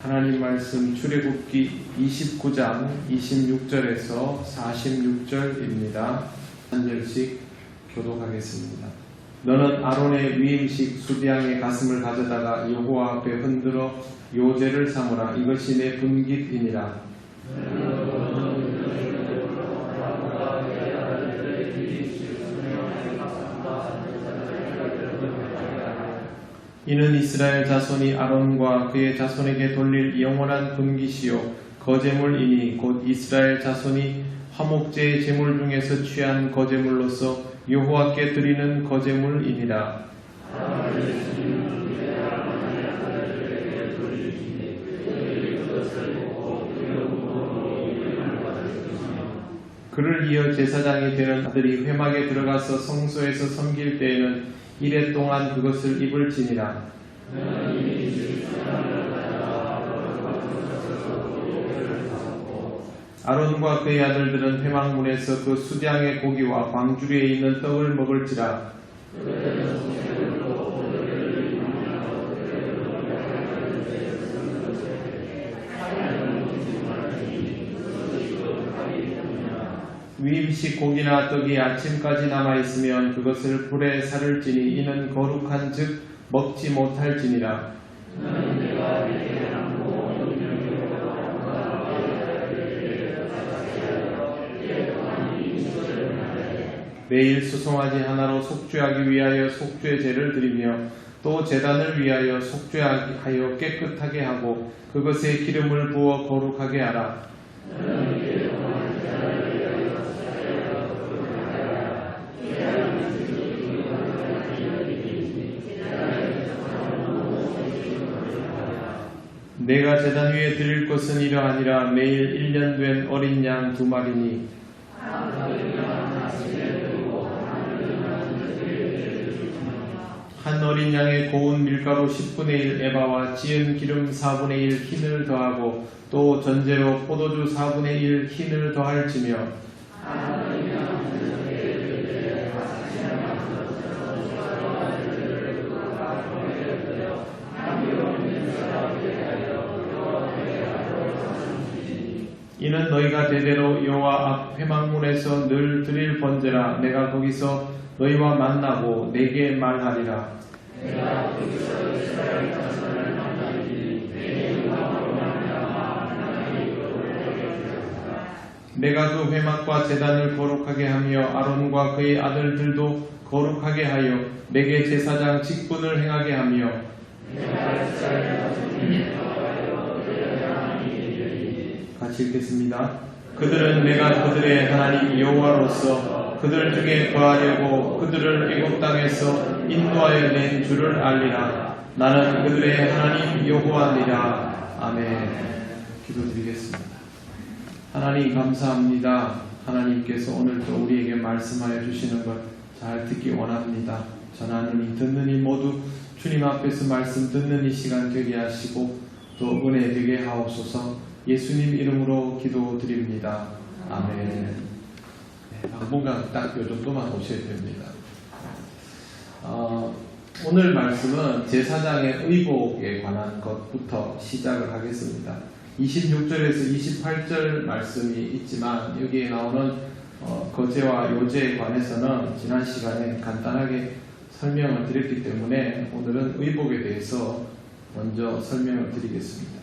하나님 말씀 출애굽기 29장 26절에서 46절입니다. 한 절씩 교독하겠습니다. 너는 아론의 위임식 수디양의 가슴을 가져다가 여호와 앞에 흔들어 요제를 삼으라. 이것이 내 분깃이니라. 이는 이스라엘 자손이 아론과 그의 자손에게 돌릴 영원한 분깃이요 거제물이니 곧 이스라엘 자손이 화목제의 제물 중에서 취한 거제물로서 여호와께 드리는 거제물이니라. 그를 이어 제사장이 되는 아들이 회막에 들어가서 성소에서 섬길 때에는 이레 동안 그것을 입을지니라. 아론과 그의 아들들은 회막문에서 그 수장의 고기와 광주리에 있는 떡을 먹을지라. 위임식 고기나 떡이 아침까지 남아있으면 그것을 불에 살을지니 이는 거룩한 즉 먹지 못할지니라. 매일 수송아지 하나로 속죄하기 위하여 속죄 제를 드리며 또 제단을 위하여 속죄하여 깨끗하게 하고 그것에 기름을 부어 거룩하게 하라. 내가 제단 위에 드릴 것은 이러하니라. 매일 1년 된 어린 양 2마리니 한 어린 양의 고운 밀가루 10분의 1 에바와 지은 기름 4분의 1 흰을 더하고 또 전제로 포도주 4분의 1 흰을 더할지며 이는 너희가 대대로 여호와 앞 회막문에서 늘 드릴 번제라. 내가 거기서 너희와 만나고 내게 말하리라. 내가 그 회막과 제단을 거룩하게 하며 아론과 그의 아들들도 거룩하게 하여 내게 제사장 직분을 행하게 하며 같이 읽겠습니다. 그들은 내가 그들의 하나님 여호와로서 그들 중에 거하려고 그들을 애굽 땅에서 인도하여 낸 줄을 알리라. 나는 그들의 하나님 여호와니라. 아멘. 기도드리겠습니다. 하나님 감사합니다. 하나님께서 오늘도 우리에게 말씀하여 주시는 것 잘 듣기 원합니다. 전하는 이 듣는 이 모두 주님 앞에서 말씀 듣는 이 시간 되게 하시고 또 은혜 되게 하옵소서. 예수님 이름으로 기도드립니다. 아멘. 당분간 딱 요 정도만 오셔야 됩니다. 오늘 말씀은 제사장의 의복에 관한 것부터 시작을 하겠습니다. 26절에서 28절 말씀이 있지만 여기에 나오는 거제와 요제에 관해서는 지난 시간에 간단하게 설명을 드렸기 때문에 오늘은 의복에 대해서 먼저 설명을 드리겠습니다.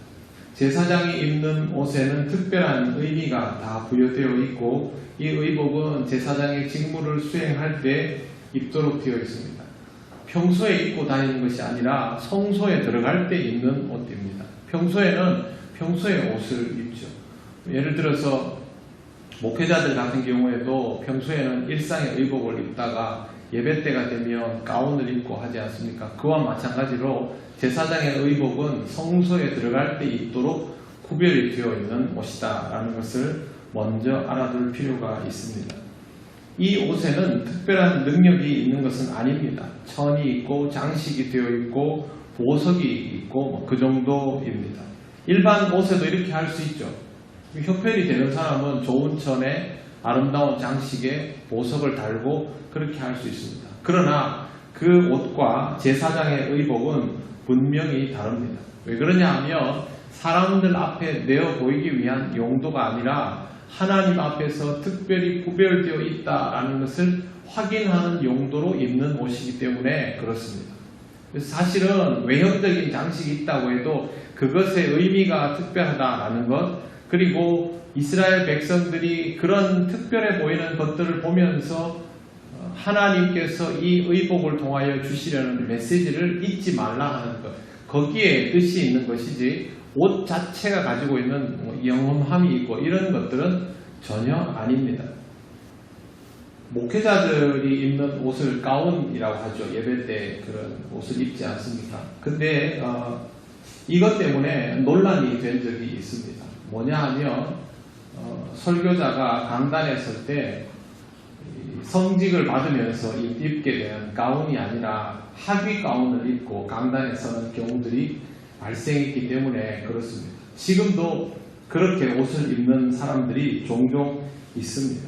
제사장이 입는 옷에는 특별한 의미가 다 부여되어 있고 이 의복은 제사장의 직무를 수행할 때 입도록 되어 있습니다. 평소에 입고 다니는 것이 아니라 성소에 들어갈 때 입는 옷입니다. 평소에는 평소의 옷을 입죠. 예를 들어서 목회자들 같은 경우에도 평소에는 일상의 의복을 입다가 예배 때가 되면 가운을 입고 하지 않습니까? 그와 마찬가지로 제사장의 의복은 성소에 들어갈 때 입도록 구별이 되어 있는 옷이다 라는 것을 먼저 알아둘 필요가 있습니다. 이 옷에는 특별한 능력이 있는 것은 아닙니다. 천이 있고 장식이 되어 있고 보석이 있고 그 정도입니다. 일반 옷에도 이렇게 할 수 있죠. 협회이 되는 사람은 좋은 천에 아름다운 장식에 보석을 달고 그렇게 할 수 있습니다. 그러나 그 옷과 제사장의 의복은 분명히 다릅니다. 왜 그러냐 하면 사람들 앞에 내어 보이기 위한 용도가 아니라 하나님 앞에서 특별히 구별되어 있다라는 것을 확인하는 용도로 입는 옷이기 때문에 그렇습니다. 그래서 사실은 외형적인 장식이 있다고 해도 그것의 의미가 특별하다라는 것, 그리고 이스라엘 백성들이 그런 특별해 보이는 것들을 보면서 하나님께서 이 의복을 통하여 주시려는 메시지를 잊지 말라 하는 것, 거기에 뜻이 있는 것이지 옷 자체가 가지고 있는 영험함이 있고 이런 것들은 전혀 아닙니다. 목회자들이 입는 옷을 가운이라고 하죠. 예배 때 그런 옷을 입지 않습니까? 근데 이것 때문에 논란이 된 적이 있습니다. 뭐냐 하면 설교자가 강단에 설 때 성직을 받으면서 입게 되는 가운이 아니라 하위 가운을 입고 강단에 서는 경우들이 발생했기 때문에 그렇습니다. 지금도 그렇게 옷을 입는 사람들이 종종 있습니다.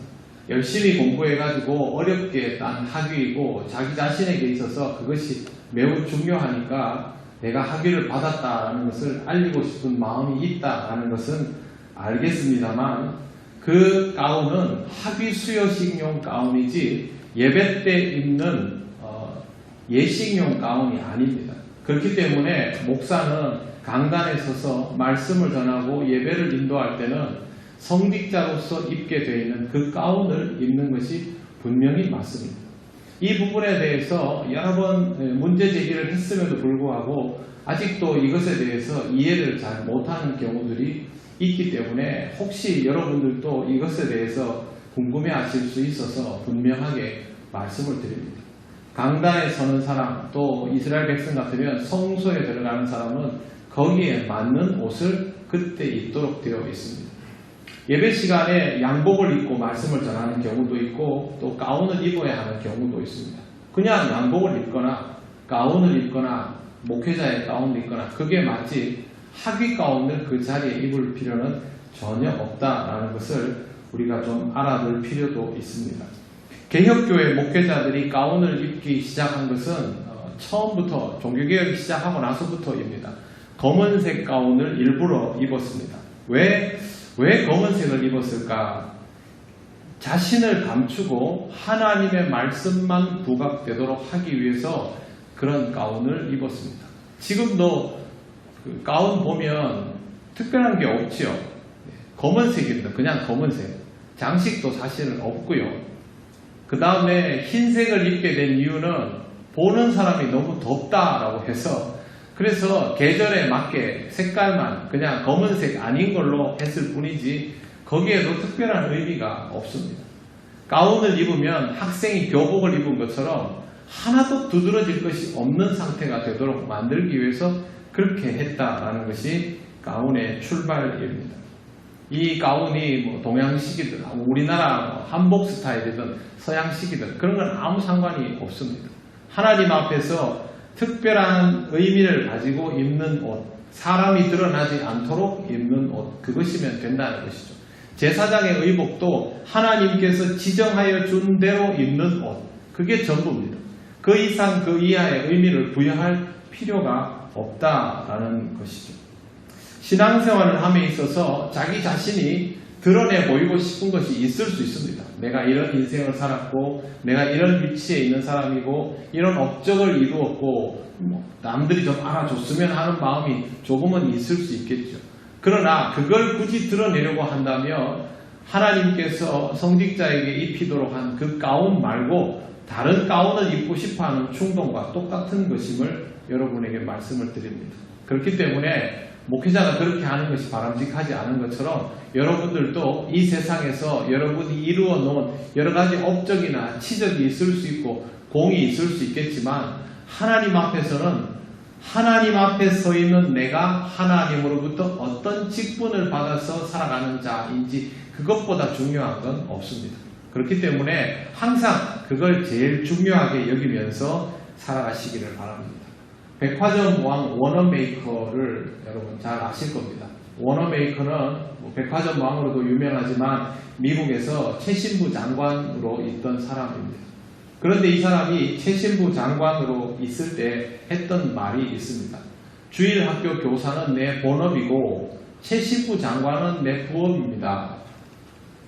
열심히 공부해가지고 어렵게 딴 학위이고 자기 자신에게 있어서 그것이 매우 중요하니까 내가 학위를 받았다라는 것을 알리고 싶은 마음이 있다라는 것은 알겠습니다만 그 가운은 학위 수여식용 가운이지 예배 때 입는 예식용 가운이 아닙니다. 그렇기 때문에 목사는 강단에 서서 말씀을 전하고 예배를 인도할 때는 성직자로서 입게 되어 있는 그 가운을 입는 것이 분명히 맞습니다. 이 부분에 대해서 여러 번 문제 제기를 했음에도 불구하고 아직도 이것에 대해서 이해를 잘 못하는 경우들이 있기 때문에 혹시 여러분들도 이것에 대해서 궁금해하실 수 있어서 분명하게 말씀을 드립니다. 강단에 서는 사람, 또 이스라엘 백성 같으면 성소에 들어가는 사람은 거기에 맞는 옷을 그때 입도록 되어 있습니다. 예배 시간에 양복을 입고 말씀을 전하는 경우도 있고 또 가운을 입어야 하는 경우도 있습니다. 그냥 양복을 입거나 가운을 입거나 목회자의 가운을 입거나 그게 맞지 학위 가운을 그 자리에 입을 필요는 전혀 없다라는 것을 우리가 좀 알아둘 필요도 있습니다. 개혁교회 목회자들이 가운을 입기 시작한 것은 처음부터 종교개혁이 시작하고 나서부터입니다. 검은색 가운을 일부러 입었습니다. 왜 검은색을 입었을까? 자신을 감추고 하나님의 말씀만 부각되도록 하기 위해서 그런 가운을 입었습니다. 지금도 그 가운 보면 특별한 게 없지요. 검은색입니다. 그냥 검은색. 장식도 사실은 없고요. 그 다음에 흰색을 입게 된 이유는 보는 사람이 너무 덥다라고 해서 그래서 계절에 맞게 색깔만 그냥 검은색 아닌 걸로 했을 뿐이지 거기에도 특별한 의미가 없습니다. 가운을 입으면 학생이 교복을 입은 것처럼 하나도 두드러질 것이 없는 상태가 되도록 만들기 위해서 그렇게 했다라는 것이 가운의 출발입니다. 이 가운이 뭐 동양식이든 우리나라 한복 스타일이든 서양식이든 그런 건 아무 상관이 없습니다. 하나님 앞에서 특별한 의미를 가지고 입는 옷, 사람이 드러나지 않도록 입는 옷, 그것이면 된다는 것이죠. 제사장의 의복도 하나님께서 지정하여 준 대로 입는 옷, 그게 전부입니다. 그 이상 그 이하의 의미를 부여할 필요가 없다라는 것이죠. 신앙생활을 함에 있어서 자기 자신이 드러내 보이고 싶은 것이 있을 수 있습니다. 내가 이런 인생을 살았고 내가 이런 위치에 있는 사람이고 이런 업적을 이루었고 남들이 좀 알아줬으면 하는 마음이 조금은 있을 수 있겠죠. 그러나 그걸 굳이 드러내려고 한다면 하나님께서 성직자에게 입히도록 한 그 가운 말고 다른 가운을 입고 싶어하는 충동과 똑같은 것임을 여러분에게 말씀을 드립니다. 그렇기 때문에 목회자가 그렇게 하는 것이 바람직하지 않은 것처럼 여러분들도 이 세상에서 여러분이 이루어 놓은 여러 가지 업적이나 치적이 있을 수 있고 공이 있을 수 있겠지만 하나님 앞에서는 하나님 앞에 서 있는 내가 하나님으로부터 어떤 직분을 받아서 살아가는 자인지 그것보다 중요한 건 없습니다. 그렇기 때문에 항상 그걸 제일 중요하게 여기면서 살아가시기를 바랍니다. 백화점 왕 워너메이커를 여러분 잘 아실 겁니다. 워너메이커는 백화점 왕으로도 유명하지만 미국에서 최신부 장관으로 있던 사람입니다. 그런데 이 사람이 최신부 장관으로 있을 때 했던 말이 있습니다. 주일학교 교사는 내 본업이고 최신부 장관은 내 부업입니다.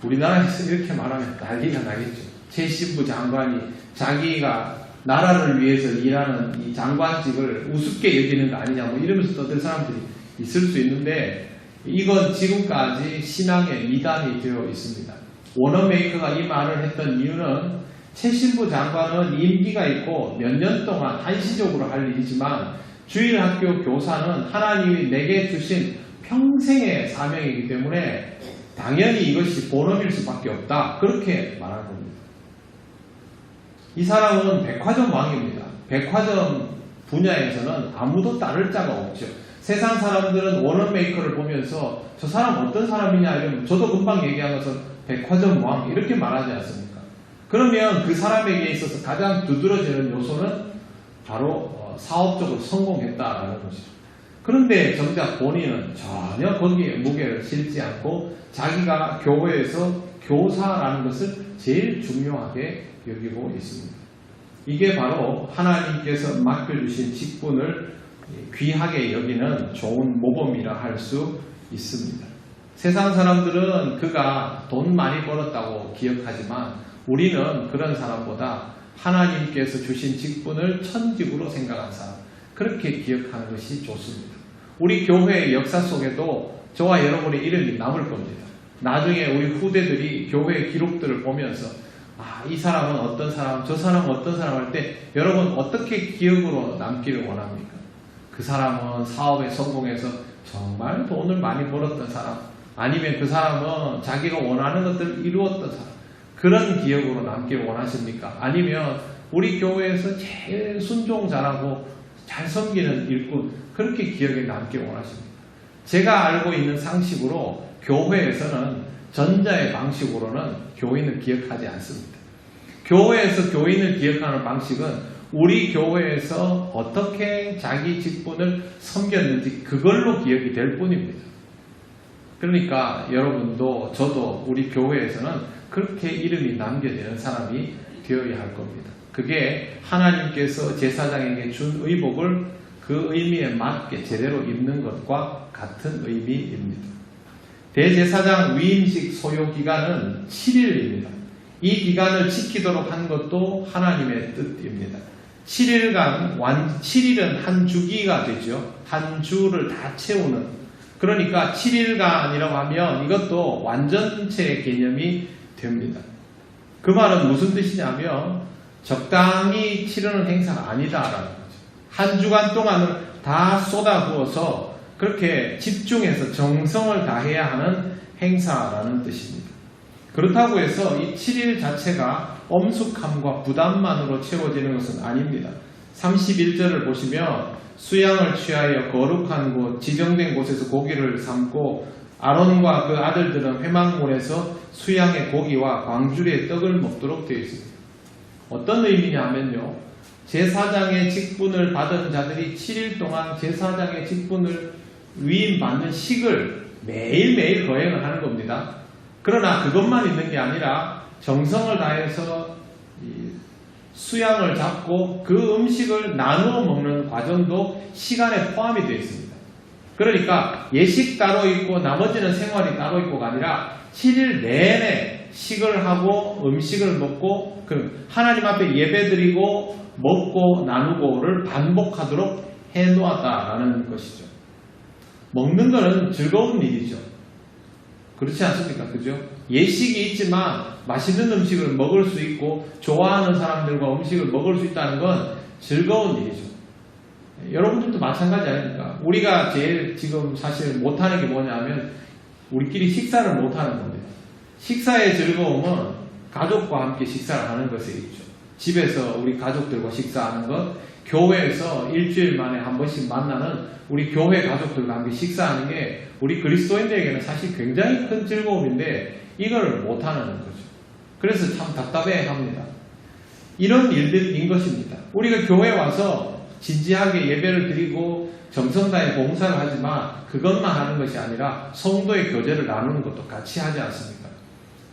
우리나라에서 이렇게 말하면 난리가 나겠죠. 최신부 장관이 자기가 나라를 위해서 일하는 이 장관직을 우습게 여기는 거 아니냐 뭐 이러면서 떠들 사람들이 있을 수 있는데, 이건 지금까지 신앙의 미담이 되어 있습니다. 워너메이커가 이 말을 했던 이유는 최신부 장관은 임기가 있고 몇 년 동안 한시적으로 할 일이지만 주일학교 교사는 하나님이 내게 주신 평생의 사명이기 때문에 당연히 이것이 본업일 수밖에 없다, 그렇게 말하는 겁니다. 이 사람은 백화점 왕입니다. 백화점 분야에서는 아무도 따를 자가 없죠. 세상 사람들은 워너메이커를 보면서 저 사람 어떤 사람이냐 이러면 저도 금방 얘기한 것은 백화점 왕 이렇게 말하지 않습니까? 그러면 그 사람에게 있어서 가장 두드러지는 요소는 바로 사업적으로 성공했다라는 것이죠. 그런데 정작 본인은 전혀 거기에 무게를 실지 않고 자기가 교회에서 교사라는 것을 제일 중요하게 여기고 있습니다. 이게 바로 하나님께서 맡겨주신 직분을 귀하게 여기는 좋은 모범이라 할 수 있습니다. 세상 사람들은 그가 돈 많이 벌었다고 기억하지만 우리는 그런 사람보다 하나님께서 주신 직분을 천직으로 생각한 사람, 그렇게 기억하는 것이 좋습니다. 우리 교회의 역사 속에도 저와 여러분의 이름이 남을 겁니다. 나중에 우리 후대들이 교회의 기록들을 보면서 이 사람은 어떤 사람, 저 사람은 어떤 사람 할 때 여러분 어떻게 기억으로 남기를 원합니까? 그 사람은 사업에 성공해서 정말 돈을 많이 벌었던 사람, 아니면 그 사람은 자기가 원하는 것들을 이루었던 사람, 그런 기억으로 남기를 원하십니까? 아니면 우리 교회에서 제일 순종 잘하고 잘 섬기는 일꾼, 그렇게 기억에 남기를 원하십니까? 제가 알고 있는 상식으로 교회에서는 전자의 방식으로는 교인을 기억하지 않습니다. 교회에서 교인을 기억하는 방식은 우리 교회에서 어떻게 자기 직분을 섬겼는지 그걸로 기억이 될 뿐입니다. 그러니까 여러분도 저도 우리 교회에서는 그렇게 이름이 남겨지는 사람이 되어야 할 겁니다. 그게 하나님께서 제사장에게 준 의복을 그 의미에 맞게 제대로 입는 것과 같은 의미입니다. 대제사장 위임식 소요 기간은 7일입니다. 이 기간을 지키도록 한 것도 하나님의 뜻입니다. 7일은 한 주기가 되죠. 한 주를 다 채우는. 그러니까 7일간이라고 하면 이것도 완전체의 개념이 됩니다. 그 말은 무슨 뜻이냐면 적당히 치르는 행사가 아니다라는 거죠. 한 주간 동안을 다 쏟아부어서 그렇게 집중해서 정성을 다해야 하는 행사라는 뜻입니다. 그렇다고 해서 이 7일 자체가 엄숙함과 부담만으로 채워지는 것은 아닙니다. 31절을 보시면 수양을 취하여 거룩한 곳, 지정된 곳에서 고기를 삶고 아론과 그 아들들은 회막문에서 수양의 고기와 광주리의 떡을 먹도록 되어 있습니다. 어떤 의미냐 하면요, 제사장의 직분을 받은 자들이 7일 동안 제사장의 직분을 위임받는 식을 매일매일 거행을 하는 겁니다. 그러나 그것만 있는 게 아니라 정성을 다해서 수양을 잡고 그 음식을 나누어 먹는 과정도 시간에 포함이 되어 있습니다. 그러니까 예식 따로 있고 나머지는 생활이 따로 있고가 아니라 7일 내내 식을 하고 음식을 먹고 하나님 앞에 예배드리고 먹고 나누고를 반복하도록 해놓았다라는 것이죠. 먹는 것은 즐거운 일이죠. 그렇지 않습니까? 그죠? 예식이 있지만 맛있는 음식을 먹을 수 있고 좋아하는 사람들과 음식을 먹을 수 있다는 건 즐거운 일이죠. 여러분들도 마찬가지 아닙니까? 우리가 제일 지금 사실 못하는 게 뭐냐면 우리끼리 식사를 못하는 겁니다. 식사의 즐거움은 가족과 함께 식사를 하는 것에 있죠. 집에서 우리 가족들과 식사하는 것, 교회에서 일주일 만에 한 번씩 만나는 우리 교회 가족들과 함께 식사하는 게 우리 그리스도인들에게는 사실 굉장히 큰 즐거움인데 이걸 못하는 거죠. 그래서 참 답답해 합니다. 이런 일들인 것입니다. 우리가 교회에 와서 진지하게 예배를 드리고 정성 다해 봉사를 하지만 그것만 하는 것이 아니라 성도의 교제를 나누는 것도 같이 하지 않습니까?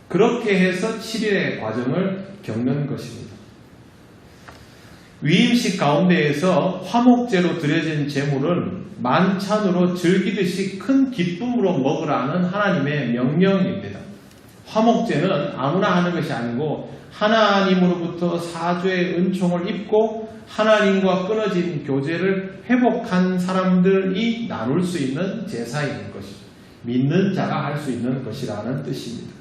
그렇게 해서 7일의 과정을 겪는 것입니다. 위임식 가운데에서 화목제로 드려진 제물은 만찬으로 즐기듯이 큰 기쁨으로 먹으라는 하나님의 명령입니다. 화목제는 아무나 하는 것이 아니고 하나님으로부터 사죄의 은총을 입고 하나님과 끊어진 교제를 회복한 사람들이 나눌 수 있는 제사인 것이죠. 믿는 자가 할 수 있는 것이라는 뜻입니다.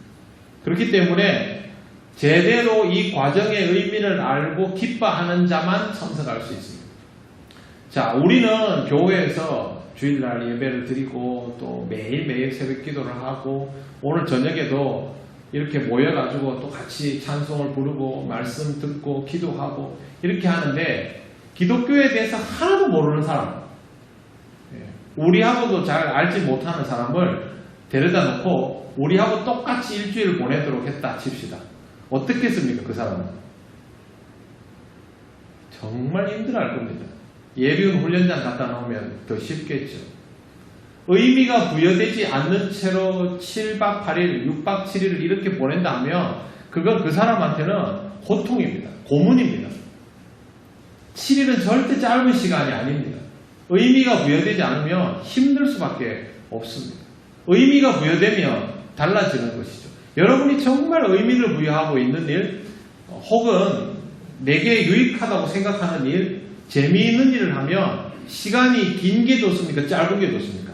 그렇기 때문에 제대로 이 과정의 의미를 알고 기뻐하는 자만 참석할 수 있습니다. 자, 우리는 교회에서 주일날 예배를 드리고 또 매일매일 새벽 기도를 하고 오늘 저녁에도 이렇게 모여가지고 또 같이 찬송을 부르고 말씀 듣고 기도하고 이렇게 하는데 기독교에 대해서 하나도 모르는 사람, 우리하고도 잘 알지 못하는 사람을 데려다 놓고 우리하고 똑같이 일주일 보내도록 했다 칩시다. 어떻겠습니까? 그 사람은 정말 힘들어할 겁니다. 예비군 훈련장 갖다 놓으면 더 쉽겠죠. 의미가 부여되지 않는 채로 7박 8일, 6박 7일을 이렇게 보낸다면 그건 그 사람한테는 고통입니다. 고문입니다. 7일은 절대 짧은 시간이 아닙니다. 의미가 부여되지 않으면 힘들 수밖에 없습니다. 의미가 부여되면 달라지는 것이죠. 여러분이 정말 의미를 부여하고 있는 일, 혹은 내게 유익하다고 생각하는 일, 재미있는 일을 하면 시간이 긴 게 좋습니까? 짧은 게 좋습니까?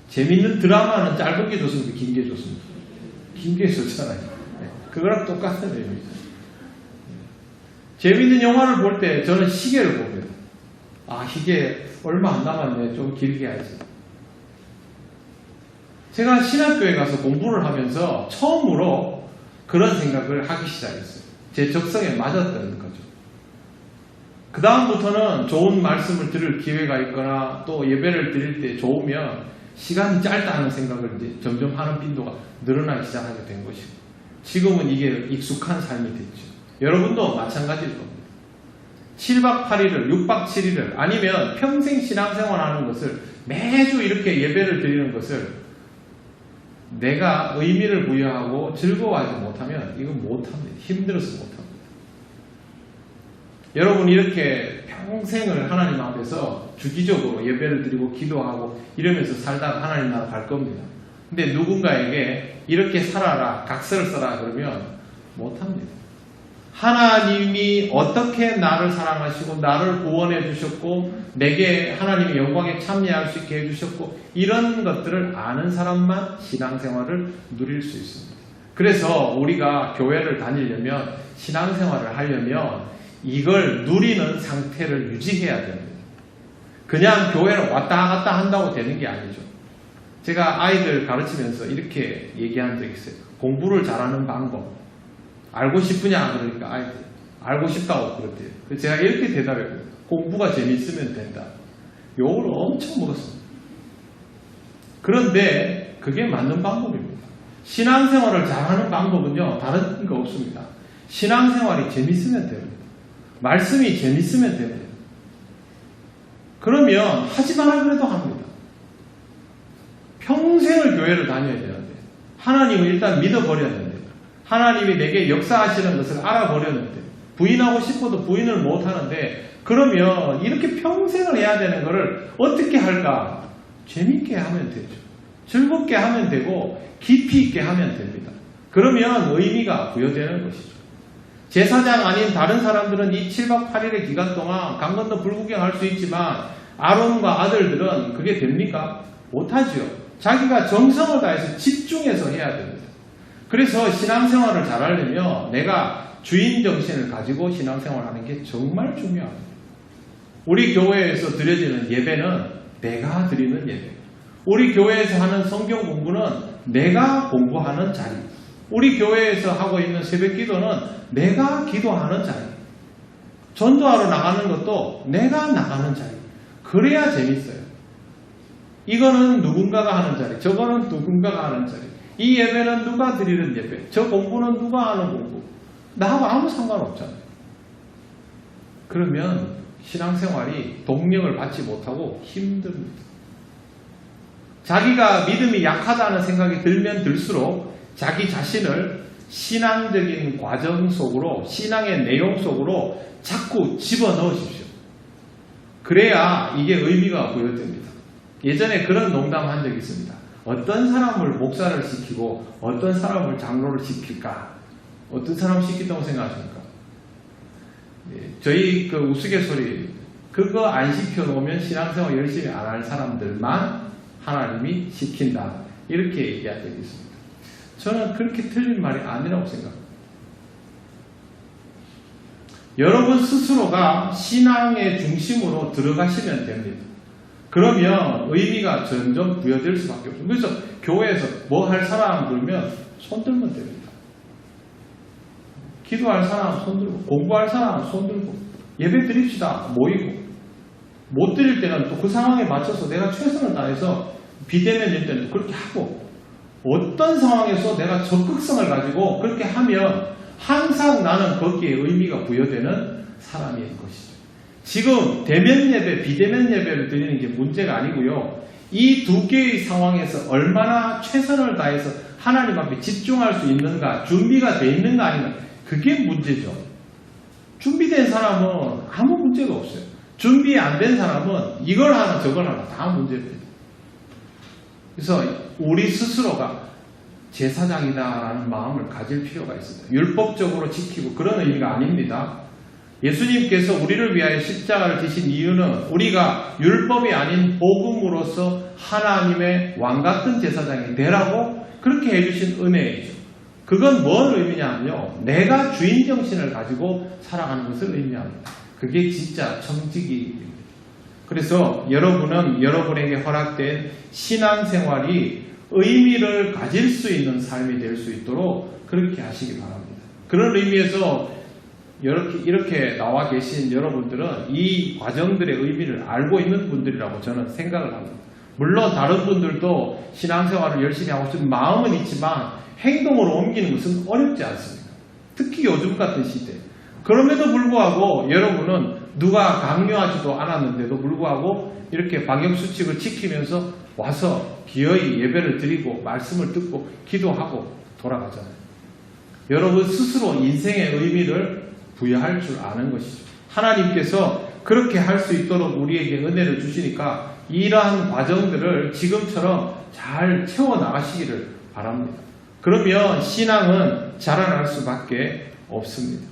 재미있는 드라마는 짧은 게 좋습니까? 긴 게 좋습니까? 긴 게 좋잖아요. 그거랑 똑같은 의미죠. 재미있는 영화를 볼 때 저는 시계를 봅니다. 아, 이게 얼마 안 남았네. 좀 길게 해야지. 제가 신학교에 가서 공부를 하면서 처음으로 그런 생각을 하기 시작했어요. 제 적성에 맞았던 거죠. 그 다음부터는 좋은 말씀을 들을 기회가 있거나 또 예배를 드릴 때 좋으면 시간이 짧다 하는 생각을 이제 점점 하는 빈도가 늘어나기 시작하게 된 것이고 지금은 이게 익숙한 삶이 됐죠. 여러분도 마찬가지일 겁니다. 7박 8일을 6박 7일을 아니면 평생 신앙생활하는 것을 매주 이렇게 예배를 드리는 것을 내가 의미를 부여하고 즐거워하지 못하면 이건 못합니다. 힘들어서 못합니다. 여러분 이렇게 평생을 하나님 앞에서 주기적으로 예배를 드리고 기도하고 이러면서 살다가 하나님 나라 갈 겁니다. 근데 누군가에게 이렇게 살아라, 각서를 써라 그러면 못합니다. 하나님이 어떻게 나를 사랑하시고 나를 구원해 주셨고 내게 하나님의 영광에 참여할 수 있게 해주셨고 이런 것들을 아는 사람만 신앙생활을 누릴 수 있습니다. 그래서 우리가 교회를 다니려면 신앙생활을 하려면 이걸 누리는 상태를 유지해야 됩니다. 그냥 교회를 왔다 갔다 한다고 되는 게 아니죠. 제가 아이들 가르치면서 이렇게 얘기한 적이 있어요. 공부를 잘하는 방법 알고 싶으냐 그러니까 아이들 알고 싶다고 그랬대요. 그래서 제가 이렇게 대답했거든요. 공부가 재밌으면 된다. 욕을 엄청 먹었습니다. 그런데 그게 맞는 방법입니다. 신앙생활을 잘하는 방법은요 다른 거 없습니다. 신앙생활이 재밌으면 됩니다. 말씀이 재밌으면 됩니다. 그러면 하지 마라 그래도 합니다. 평생을 교회를 다녀야 되는데 하나님을 일단 믿어버렸는데 하나님이 내게 역사하시는 것을 알아버렸는데 부인하고 싶어도 부인을 못하는데 그러면 이렇게 평생을 해야 되는 것을 어떻게 할까? 재밌게 하면 되죠. 즐겁게 하면 되고 깊이 있게 하면 됩니다. 그러면 의미가 부여되는 것이죠. 제사장 아닌 다른 사람들은 이 7박 8일의 기간 동안 강 건너 불구경할 수 있지만 아론과 아들들은 그게 됩니까? 못하지요. 자기가 정성을 다해서 집중해서 해야 됩니다. 그래서 신앙생활을 잘하려면 내가 주인 정신을 가지고 신앙생활하는 게 정말 중요합니다. 우리 교회에서 드려지는 예배는 내가 드리는 예배. 우리 교회에서 하는 성경 공부는 내가 공부하는 자리. 우리 교회에서 하고 있는 새벽 기도는 내가 기도하는 자리. 전도하러 나가는 것도 내가 나가는 자리. 그래야 재밌어요. 이거는 누군가가 하는 자리. 저거는 누군가가 하는 자리. 이 예배는 누가 드리는 예배. 저 공부는 누가 하는 공부. 나하고 아무 상관없잖아요. 그러면 신앙생활이 동력을 받지 못하고 힘듭니다. 자기가 믿음이 약하다는 생각이 들면 들수록 자기 자신을 신앙적인 과정 속으로 신앙의 내용 속으로 자꾸 집어넣으십시오. 그래야 이게 의미가 부여됩니다. 예전에 그런 농담 한 적이 있습니다. 어떤 사람을 목사를 시키고 어떤 사람을 장로를 시킬까? 어떤 사람 시킨다고 생각하십니까? 저희 그 우스갯소리 그거 안 시켜놓으면 신앙생활 열심히 안 할 사람들만 하나님이 시킨다. 이렇게 얘기한 적이 있습니다. 저는 그렇게 틀린 말이 아니라고 생각합니다. 여러분 스스로가 신앙의 중심으로 들어가시면 됩니다. 그러면 의미가 점점 부여될 수밖에 없어요. 그래서 교회에서 뭐 할 사람 들면 손 들면 됩니다. 기도할 사람 손 들고, 공부할 사람 손 들고, 예배 드립시다 모이고, 못 드릴 때는 또 그 상황에 맞춰서 내가 최선을 다해서 비대면일 때는 그렇게 하고, 어떤 상황에서 내가 적극성을 가지고 그렇게 하면 항상 나는 거기에 의미가 부여되는 사람인 것이죠. 지금 대면 예배, 비대면 예배를 드리는 게 문제가 아니고요. 이 두 개의 상황에서 얼마나 최선을 다해서 하나님 앞에 집중할 수 있는가, 준비가 돼 있는가 아닌가, 그게 문제죠. 준비된 사람은 아무 문제가 없어요. 준비 안 된 사람은 이걸 하나 저걸 하나 다 문제입니다. 그래서 우리 스스로가 제사장이다라는 마음을 가질 필요가 있습니다. 율법적으로 지키고 그런 의미가 아닙니다. 예수님께서 우리를 위하여 십자가를 지신 이유는 우리가 율법이 아닌 복음으로서 하나님의 왕같은 제사장이 되라고 그렇게 해주신 은혜이죠. 그건 뭘 의미냐면요. 내가 주인정신을 가지고 살아가는 것을 의미합니다. 그게 진짜 청지기입니다. 그래서 여러분은 여러분에게 허락된 신앙생활이 의미를 가질 수 있는 삶이 될 수 있도록 그렇게 하시기 바랍니다. 그런 의미에서 이렇게 나와 계신 여러분들은 이 과정들의 의미를 알고 있는 분들이라고 저는 생각을 합니다. 물론 다른 분들도 신앙생활을 열심히 하고 싶은 마음은 있지만 행동으로 옮기는 것은 어렵지 않습니다. 특히 요즘 같은 시대. 그럼에도 불구하고 여러분은 누가 강요하지도 않았는데도 불구하고 이렇게 방역수칙을 지키면서 와서 기어이 예배를 드리고 말씀을 듣고 기도하고 돌아가잖아요. 여러분 스스로 인생의 의미를 부여할 줄 아는 것이죠. 하나님께서 그렇게 할 수 있도록 우리에게 은혜를 주시니까 이러한 과정들을 지금처럼 잘 채워나가시기를 바랍니다. 그러면 신앙은 자라날 수밖에 없습니다.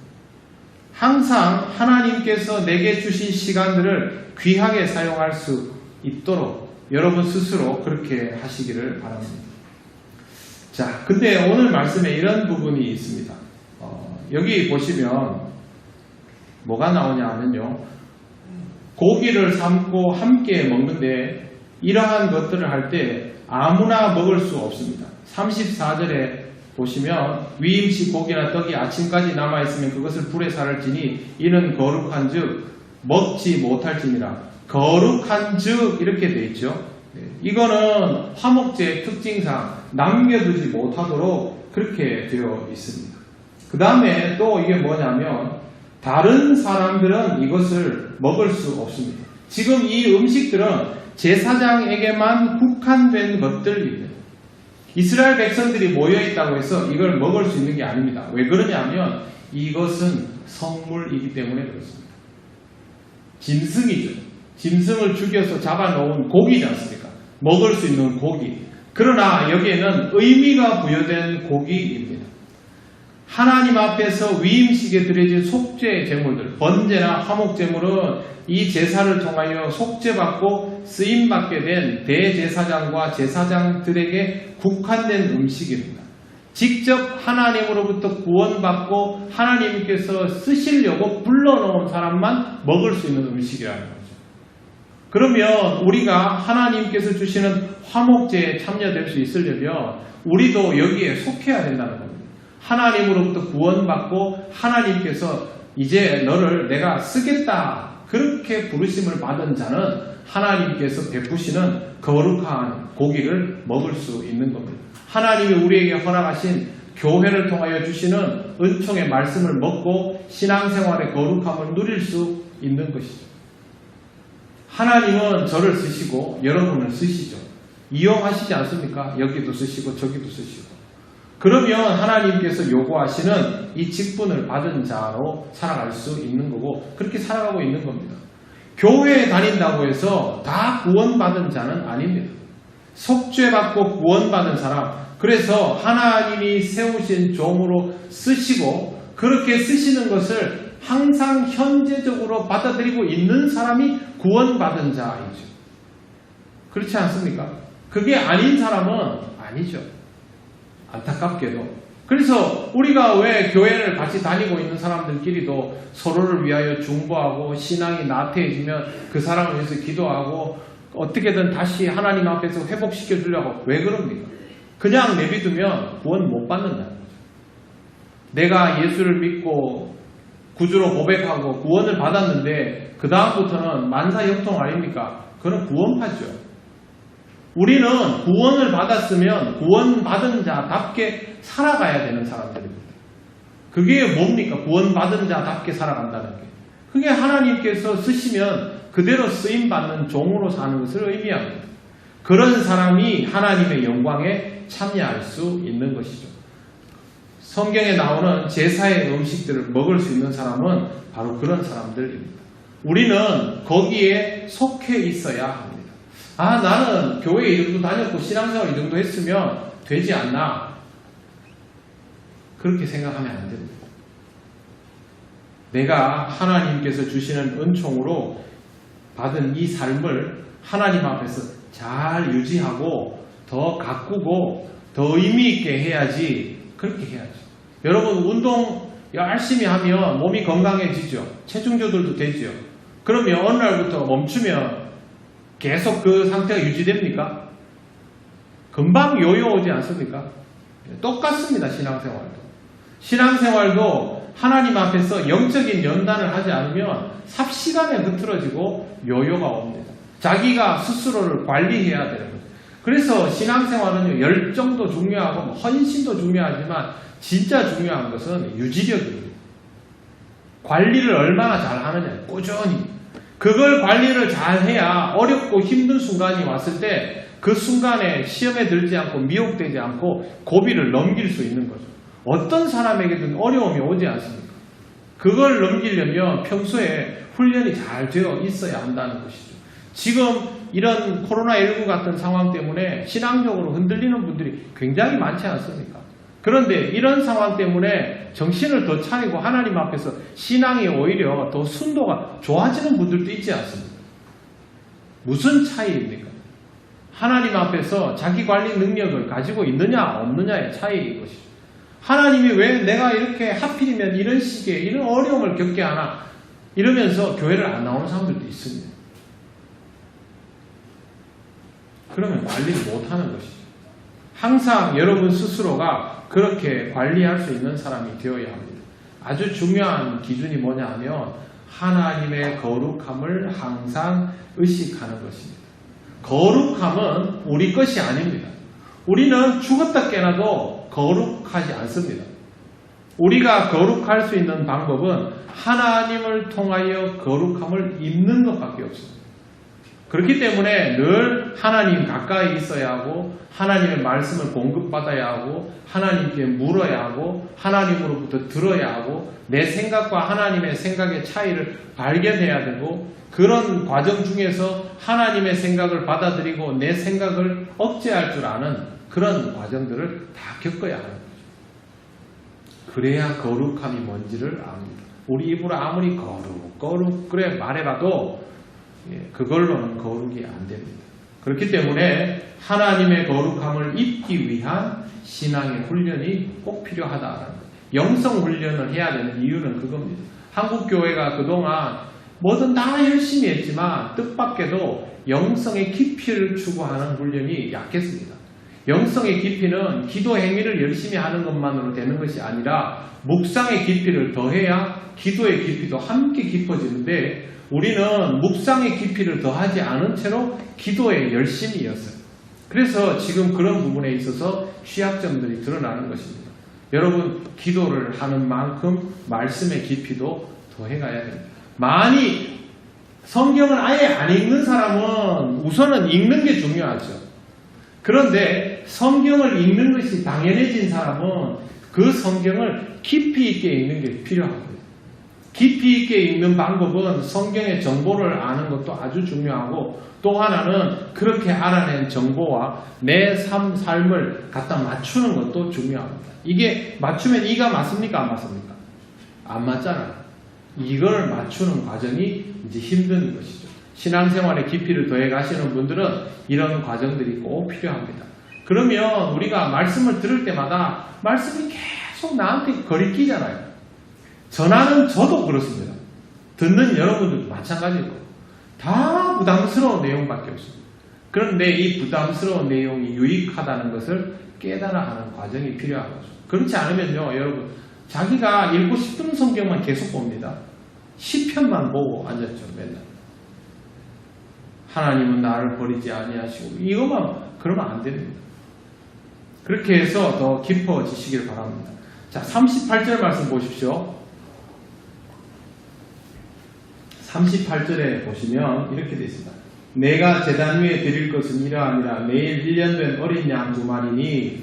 항상 하나님께서 내게 주신 시간들을 귀하게 사용할 수 있도록 여러분 스스로 그렇게 하시기를 바랍니다. 자, 근데 오늘 말씀에 이런 부분이 있습니다. 여기 보시면 뭐가 나오냐 하면요. 고기를 삶고 함께 먹는데 이러한 것들을 할 때 아무나 먹을 수 없습니다. 34절에 보시면 위임식 고기나 떡이 아침까지 남아있으면 그것을 불에 살을지니 이는 거룩한 즉 먹지 못할지니라. 거룩한 즉 이렇게 되어 있죠. 이거는 화목제의 특징상 남겨두지 못하도록 그렇게 되어 있습니다. 그 다음에 또 이게 뭐냐면 다른 사람들은 이것을 먹을 수 없습니다. 지금 이 음식들은 제사장에게만 국한된 것들입니다. 이스라엘 백성들이 모여있다고 해서 이걸 먹을 수 있는 게 아닙니다. 왜 그러냐면 이것은 성물이기 때문에 그렇습니다. 짐승이죠. 짐승을 죽여서 잡아놓은 고기지 않습니까? 먹을 수 있는 고기. 그러나 여기에는 의미가 부여된 고기입니다. 하나님 앞에서 위임식에 드려진 속죄의 제물들, 번제나 화목제물은 이 제사를 통하여 속죄받고 쓰임받게 된 대제사장과 제사장들에게 국한된 음식입니다. 직접 하나님으로부터 구원받고 하나님께서 쓰시려고 불러놓은 사람만 먹을 수 있는 음식이라는 거죠. 그러면 우리가 하나님께서 주시는 화목제에 참여될 수 있으려면 우리도 여기에 속해야 된다는 겁니다. 하나님으로부터 구원받고 하나님께서 이제 너를 내가 쓰겠다 그렇게 부르심을 받은 자는 하나님께서 베푸시는 거룩한 고기를 먹을 수 있는 겁니다. 하나님이 우리에게 허락하신 교회를 통하여 주시는 은총의 말씀을 먹고 신앙생활의 거룩함을 누릴 수 있는 것이죠. 하나님은 저를 쓰시고 여러분을 쓰시죠. 이용하시지 않습니까? 여기도 쓰시고 저기도 쓰시고. 그러면 하나님께서 요구하시는 이 직분을 받은 자로 살아갈 수 있는 거고 그렇게 살아가고 있는 겁니다. 교회에 다닌다고 해서 다 구원받은 자는 아닙니다. 속죄받고 구원받은 사람, 그래서 하나님이 세우신 종으로 쓰시고 그렇게 쓰시는 것을 항상 현재적으로 받아들이고 있는 사람이 구원받은 자이죠. 그렇지 않습니까? 그게 아닌 사람은 아니죠. 안타깝게도. 그래서 우리가 왜 교회를 같이 다니고 있는 사람들끼리도 서로를 위하여 중보하고 신앙이 나태해지면 그 사람을 위해서 기도하고 어떻게든 다시 하나님 앞에서 회복시켜 주려고 왜 그럽니까? 그냥 내비두면 구원 못 받는다는 거죠. 내가 예수를 믿고 구주로 고백하고 구원을 받았는데 그 다음부터는 만사형통 아닙니까? 그건 구원파죠. 우리는 구원을 받았으면 구원받은 자답게 살아가야 되는 사람들입니다. 그게 뭡니까? 구원받은 자답게 살아간다는 게. 그게 하나님께서 쓰시면 그대로 쓰임받는 종으로 사는 것을 의미합니다. 그런 사람이 하나님의 영광에 참여할 수 있는 것이죠. 성경에 나오는 제사의 음식들을 먹을 수 있는 사람은 바로 그런 사람들입니다. 우리는 거기에 속해 있어야 합니다. 아, 나는 교회 이 정도 다녔고 신앙생활 이 정도 했으면 되지 않나? 그렇게 생각하면 안 됩니다. 내가 하나님께서 주시는 은총으로 받은 이 삶을 하나님 앞에서 잘 유지하고 더 가꾸고 더 의미 있게 해야지. 그렇게 해야죠. 여러분 운동 열심히 하면 몸이 건강해지죠. 체중조절도 되죠. 그러면 어느 날부터 멈추면 계속 그 상태가 유지됩니까? 금방 요요 오지 않습니까? 똑같습니다. 신앙생활도 하나님 앞에서 영적인 연단을 하지 않으면 삽시간에 흐트러지고 요요가 옵니다. 자기가 스스로를 관리해야 되는 거죠. 그래서 신앙생활은 열정도 중요하고 헌신도 중요하지만 진짜 중요한 것은 유지력입니다. 관리를 얼마나 잘 하느냐, 꾸준히. 그걸 관리를 잘 해야 어렵고 힘든 순간이 왔을 때 그 순간에 시험에 들지 않고 미혹되지 않고 고비를 넘길 수 있는 거죠. 어떤 사람에게든 어려움이 오지 않습니까? 그걸 넘기려면 평소에 훈련이 잘 되어 있어야 한다는 것이죠. 지금 이런 코로나19 같은 상황 때문에 신앙적으로 흔들리는 분들이 굉장히 많지 않습니까? 그런데 이런 상황 때문에 정신을 더 차리고 하나님 앞에서 신앙이 오히려 더 순도가 좋아지는 분들도 있지 않습니까? 무슨 차이입니까? 하나님 앞에서 자기 관리 능력을 가지고 있느냐 없느냐의 차이인 것이죠. 하나님이 왜 내가 이렇게 하필이면 이런 시기에 이런 어려움을 겪게 하나 이러면서 교회를 안 나오는 사람들도 있습니다. 그러면 관리를 못하는 것이죠. 항상 여러분 스스로가 그렇게 관리할 수 있는 사람이 되어야 합니다. 아주 중요한 기준이 뭐냐 하면 하나님의 거룩함을 항상 의식하는 것입니다. 거룩함은 우리 것이 아닙니다. 우리는 죽었다 깨나도 거룩하지 않습니다. 우리가 거룩할 수 있는 방법은 하나님을 통하여 거룩함을 입는 것밖에 없습니다. 그렇기 때문에 늘 하나님 가까이 있어야 하고 하나님의 말씀을 공급받아야 하고 하나님께 물어야 하고 하나님으로부터 들어야 하고 내 생각과 하나님의 생각의 차이를 발견해야 되고 그런 과정 중에서 하나님의 생각을 받아들이고 내 생각을 억제할 줄 아는 그런 과정들을 다 겪어야 하는 거죠. 그래야 거룩함이 뭔지를 압니다. 우리 입으로 아무리 거룩 그래 말해봐도 그걸로는 거룩이 안 됩니다. 그렇기 때문에 하나님의 거룩함을 입기 위한 신앙의 훈련이 꼭 필요하다는 거예요. 영성 훈련을 해야 되는 이유는 그겁니다. 한국교회가 그동안 뭐든 다 열심히 했지만 뜻밖에도 영성의 깊이를 추구하는 훈련이 약했습니다. 영성의 깊이는 기도 행위를 열심히 하는 것만으로 되는 것이 아니라 묵상의 깊이를 더해야 기도의 깊이도 함께 깊어지는데 우리는 묵상의 깊이를 더하지 않은 채로 기도에 열심이었어요. 그래서 지금 그런 부분에 있어서 취약점들이 드러나는 것입니다. 여러분 기도를 하는 만큼 말씀의 깊이도 더해가야 됩니다. 많이 성경을 아예 안 읽는 사람은 우선은 읽는 게 중요하죠. 그런데 성경을 읽는 것이 당연해진 사람은 그 성경을 깊이 있게 읽는 게 필요합니다. 깊이 있게 읽는 방법은 성경의 정보를 아는 것도 아주 중요하고 또 하나는 그렇게 알아낸 정보와 내 삶을 갖다 맞추는 것도 중요합니다. 이게 맞추면 이가 맞습니까? 안 맞습니까? 안 맞잖아요. 이걸 맞추는 과정이 이제 힘든 것이죠. 신앙생활의 깊이를 더해 가시는 분들은 이런 과정들이 꼭 필요합니다. 그러면 우리가 말씀을 들을 때마다 말씀이 계속 나한테 거리끼잖아요. 전하는 저도 그렇습니다. 듣는 여러분들도 마찬가지일 거예요. 다 부담스러운 내용밖에 없습니다. 그런데 이 부담스러운 내용이 유익하다는 것을 깨달아가는 과정이 필요한 거죠. 그렇지 않으면요, 여러분, 자기가 읽고 싶은 성경만 계속 봅니다. 시편만 보고 앉았죠, 맨날. 하나님은 나를 버리지 아니하시고 이것만 그러면 안 됩니다. 그렇게 해서 더 깊어지시길 바랍니다. 자, 38절 말씀 보십시오. 38절에 보시면 이렇게 되어 있습니다. 내가 제단 위에 드릴 것은 이러하니라. 매일 1년 된 어린 양 2마리니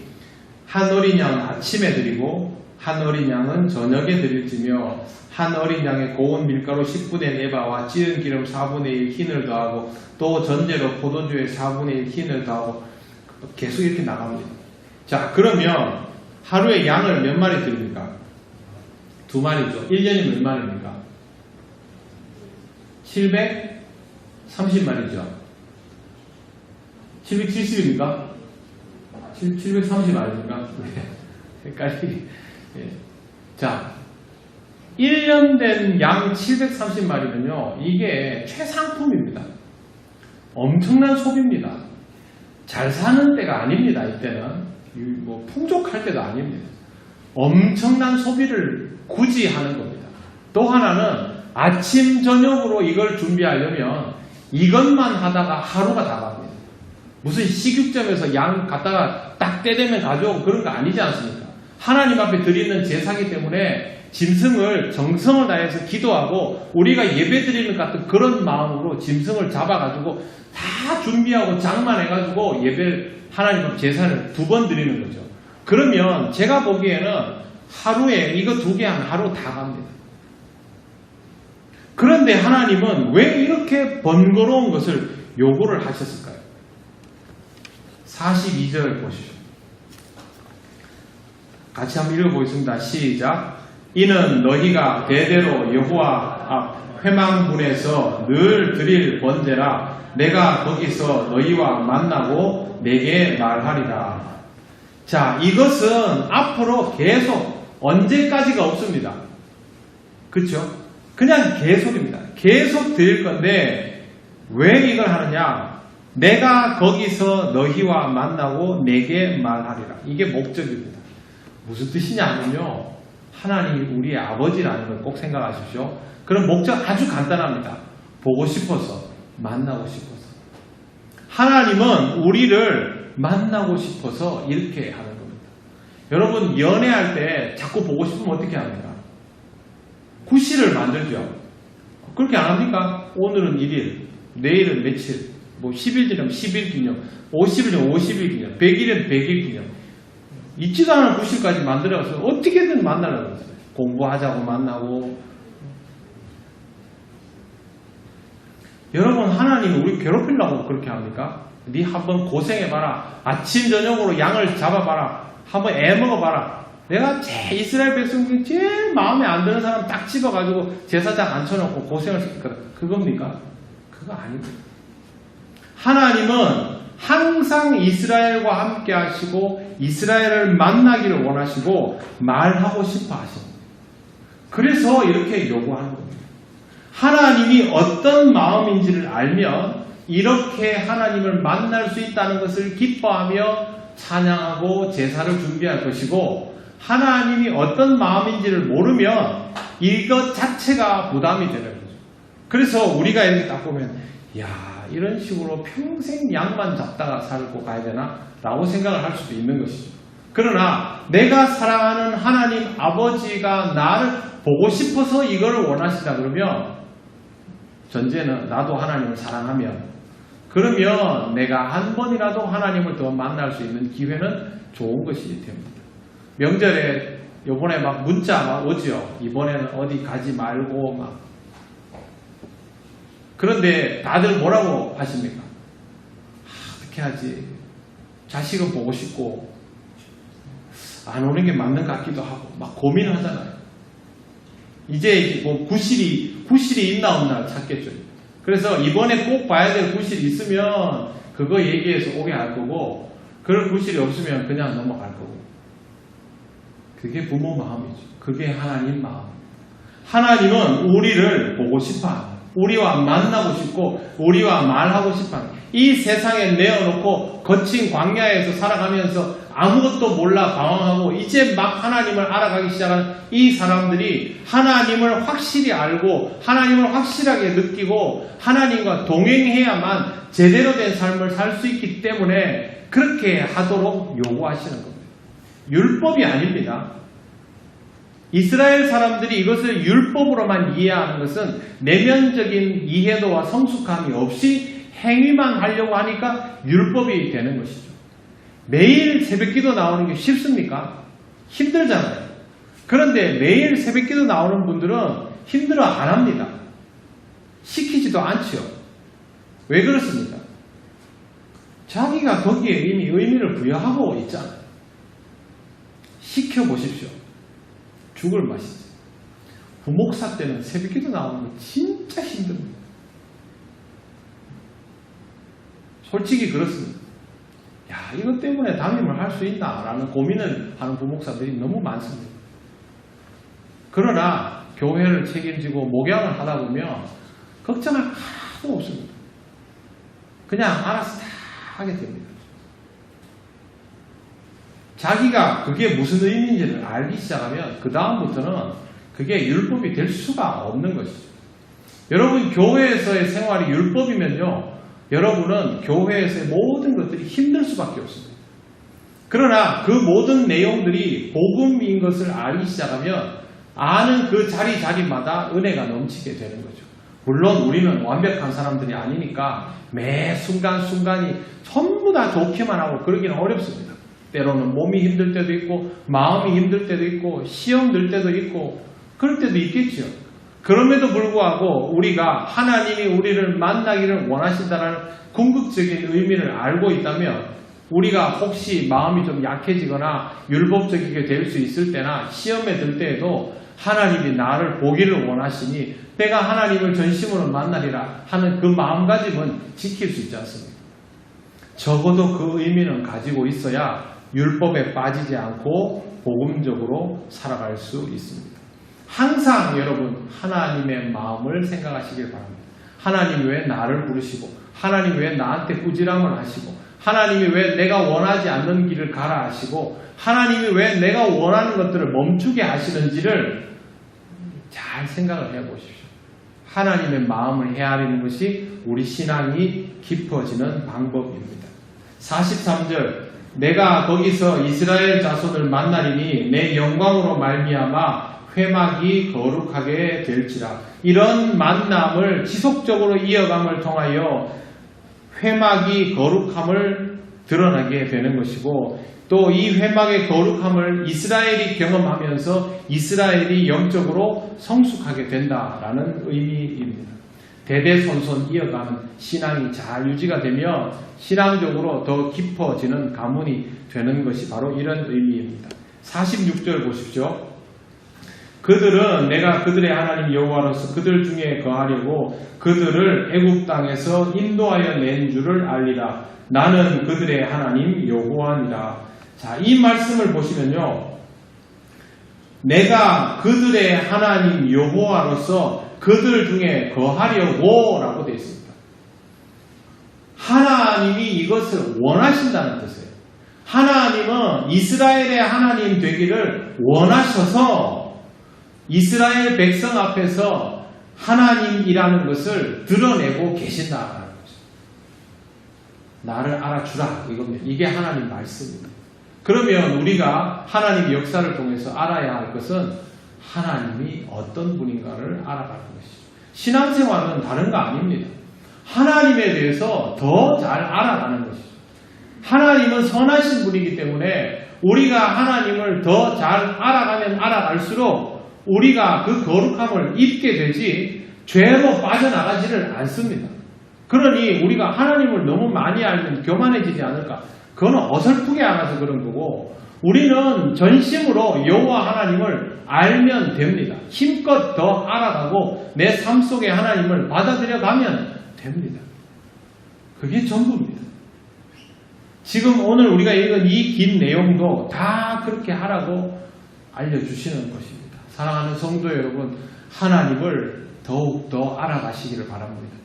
한 어린 양은 아침에 드리고 한 어린 양은 저녁에 드릴지며 한 어린 양에 고운 밀가루 10분의 4바와 찌은 기름 4분의 1 흰을 더하고 또 전제로 포도주에 4분의 1 흰을 더하고 계속 이렇게 나갑니다. 자, 그러면 하루에 양을 몇 마리 드립니까? 2마리죠. 1년이 몇 마리입니까? 730마리죠. 770입니까? 730마리입니까? 헷갈리게. 예. 자, 1년 된 양 730마리면요, 이게 최상품입니다. 엄청난 소비입니다. 잘 사는 때가 아닙니다. 이때는 뭐 풍족할 때도 아닙니다. 엄청난 소비를 굳이 하는 겁니다. 또 하나는 아침 저녁으로 이걸 준비하려면 이것만 하다가 하루가 다 갑니다. 무슨 식육점에서 양 갖다가 딱 때되면 가져오고 그런 거 아니지 않습니까? 하나님 앞에 드리는 제사기 때문에 짐승을 정성을 다해서 기도하고 우리가 예배 드리는 것 같은 그런 마음으로 짐승을 잡아가지고 다 준비하고 장만해가지고 예배를 하나님 앞 제사를 2번 드리는 거죠. 그러면 제가 보기에는 하루에 이거 2개 하면 하루 다 갑니다. 그런데 하나님은 왜 이렇게 번거로운 것을 요구를 하셨을까요? 42절 보시죠. 같이 한번 읽어보겠습니다. 시작. 이는 너희가 대대로 여호와 앞 회망문에서 늘 드릴 번제라. 내가 거기서 너희와 만나고 내게 말하리라. 자, 이것은 앞으로 계속 언제까지가 없습니다. 그렇죠? 그냥 계속입니다. 계속 드릴 건데 왜 이걸 하느냐? 내가 거기서 너희와 만나고 내게 말하리라. 이게 목적입니다. 무슨 뜻이냐면요, 하나님이 우리의 아버지라는 걸 꼭 생각하십시오. 그런 목적 아주 간단합니다. 보고 싶어서, 만나고 싶어서. 하나님은 우리를 만나고 싶어서 이렇게 하는 겁니다. 여러분, 연애할 때 자꾸 보고 싶으면 어떻게 합니까? 구실을 만들죠. 그렇게 안 합니까? 오늘은 1일, 내일은 며칠, 뭐 10일 지나면 10일 기념, 50일 지나면 50일 기념, 100일은 100일 기념. 있지도 않은 구실까지 만들어서 어떻게든 만나려고 했어요. 공부하자고 만나고. 여러분, 하나님이 우리 괴롭히려고 그렇게 합니까? 네 한번 고생해봐라. 아침 저녁으로 양을 잡아봐라. 한번 애먹어봐라. 내가 이스라엘 백성 중에 제일 마음에 안 드는 사람 딱 집어가지고 제사장 앉혀놓고 고생을 시킬 거다. 그겁니까? 그거 아닙니다. 하나님은 항상 이스라엘과 함께 하시고 이스라엘을 만나기를 원하시고 말하고 싶어 하십니다. 그래서 이렇게 요구하는 겁니다. 하나님이 어떤 마음인지를 알면 이렇게 하나님을 만날 수 있다는 것을 기뻐하며 찬양하고 제사를 준비할 것이고, 하나님이 어떤 마음인지를 모르면 이것 자체가 부담이 되는 거죠. 그래서 우리가 이렇게 딱 보면, 야, 이런 식으로 평생 양만 잡다가 살고 가야 되나? 라고 생각을 할 수도 있는 것이죠. 그러나 내가 사랑하는 하나님 아버지가 나를 보고 싶어서 이거를 원하시다 그러면, 전제는 나도 하나님을 사랑하면, 그러면 내가 한 번이라도 하나님을 더 만날 수 있는 기회는 좋은 것이 됩니다. 명절에 요번에 막 문자 막 오죠. 이번에는 어디 가지 말고 막. 그런데 다들 뭐라고 하십니까? 어떻게 하지? 자식은 보고 싶고 안 오는 게 맞는 것 같기도 하고 막 고민을 하잖아요. 이제 뭐 구실이 있나 없나 찾겠죠. 그래서 이번에 꼭 봐야 될 구실이 있으면 그거 얘기해서 오게 할 거고 그럴 구실이 없으면 그냥 넘어갈 거고. 그게 부모 마음이죠. 그게 하나님 마음. 하나님은 우리를 보고 싶어. 우리와 만나고 싶고 우리와 말하고 싶어. 이 세상에 내어놓고 거친 광야에서 살아가면서 아무것도 몰라 방황하고 이제 막 하나님을 알아가기 시작한 이 사람들이 하나님을 확실히 알고 하나님을 확실하게 느끼고 하나님과 동행해야만 제대로 된 삶을 살 수 있기 때문에 그렇게 하도록 요구하시는 겁니다. 율법이 아닙니다. 이스라엘 사람들이 이것을 율법으로만 이해하는 것은 내면적인 이해도와 성숙함이 없이 행위만 하려고 하니까 율법이 되는 것이죠. 매일 새벽기도 나오는 게 쉽습니까? 힘들잖아요. 그런데 매일 새벽기도 나오는 분들은 힘들어 안 합니다. 시키지도 않죠. 왜 그렇습니까? 자기가 거기에 이미 의미를 부여하고 있잖아요. 시켜보십시오. 죽을 맛이죠. 부목사 때는 새벽기도 나오는 거 진짜 힘듭니다. 솔직히 그렇습니다. 야, 이것 때문에 담임을 할 수 있나? 라는 고민을 하는 부목사들이 너무 많습니다. 그러나 교회를 책임지고 목양을 하다 보면 걱정할 하나도 없습니다. 그냥 알아서 다 하게 됩니다. 자기가 그게 무슨 의미인지를 알기 시작하면 그 다음부터는 그게 율법이 될 수가 없는 것이죠. 여러분 교회에서의 생활이 율법이면요. 여러분은 교회에서의 모든 것들이 힘들 수밖에 없습니다. 그러나 그 모든 내용들이 복음인 것을 알기 시작하면 아는 그 자리마다 은혜가 넘치게 되는 거죠. 물론 우리는 완벽한 사람들이 아니니까 매 순간순간이 전부 다 좋게만 하고 그러기는 어렵습니다. 때로는 몸이 힘들 때도 있고 마음이 힘들 때도 있고 시험 들 때도 있고 그럴 때도 있겠죠. 그럼에도 불구하고 우리가 하나님이 우리를 만나기를 원하신다는 궁극적인 의미를 알고 있다면 우리가 혹시 마음이 좀 약해지거나 율법적이게 될 수 있을 때나 시험에 들 때에도 하나님이 나를 보기를 원하시니 내가 하나님을 전심으로 만나리라 하는 그 마음가짐은 지킬 수 있지 않습니까? 적어도 그 의미는 가지고 있어야 율법에 빠지지 않고 복음적으로 살아갈 수 있습니다. 항상 여러분 하나님의 마음을 생각하시길 바랍니다. 하나님 왜 나를 부르시고 하나님 왜 나한테 꾸지람을 하시고 하나님이 왜 내가 원하지 않는 길을 가라 하시고 하나님이 왜 내가 원하는 것들을 멈추게 하시는지를 잘 생각을 해보십시오. 하나님의 마음을 헤아리는 것이 우리 신앙이 깊어지는 방법입니다. 43절 내가 거기서 이스라엘 자손을 만나리니 내 영광으로 말미암아 회막이 거룩하게 될지라. 이런 만남을 지속적으로 이어감을 통하여 회막이 거룩함을 드러나게 되는 것이고 또 이 회막의 거룩함을 이스라엘이 경험하면서 이스라엘이 영적으로 성숙하게 된다라는 의미입니다. 대대손손 이어가는 신앙이 잘 유지가 되며 신앙적으로 더 깊어지는 가문이 되는 것이 바로 이런 의미입니다. 46절 보십시오. 그들은 내가 그들의 하나님 여호와로서 그들 중에 거하려고 그들을 애굽 땅에서 인도하여 낸 줄을 알리라. 나는 그들의 하나님 여호와니라. 자, 이 말씀을 보시면요. 내가 그들의 하나님 여호와로서 그들 중에 거하려고 라고 되어 있습니다. 하나님이 이것을 원하신다는 뜻이에요. 하나님은 이스라엘의 하나님 되기를 원하셔서 이스라엘 백성 앞에서 하나님이라는 것을 드러내고 계신다라는 거죠. 나를 알아주라 이겁니다. 이게 하나님 말씀입니다. 그러면 우리가 하나님 역사를 통해서 알아야 할 것은 하나님이 어떤 분인가를 알아가는 것이죠. 신앙생활은 다른 거 아닙니다. 하나님에 대해서 더 잘 알아가는 것이죠. 하나님은 선하신 분이기 때문에 우리가 하나님을 더 잘 알아가면 알아갈수록 우리가 그 거룩함을 입게 되지 죄로 빠져나가지를 않습니다. 그러니 우리가 하나님을 너무 많이 알면 교만해지지 않을까? 그거는 어설프게 알아서 그런 거고 우리는 전심으로 여호와 하나님을 알면 됩니다. 힘껏 더 알아가고 내 삶 속에 하나님을 받아들여가면 됩니다. 그게 전부입니다. 지금 오늘 우리가 읽은 이 긴 내용도 다 그렇게 하라고 알려주시는 것입니다. 사랑하는 성도 여러분, 하나님을 더욱더 알아가시기를 바랍니다.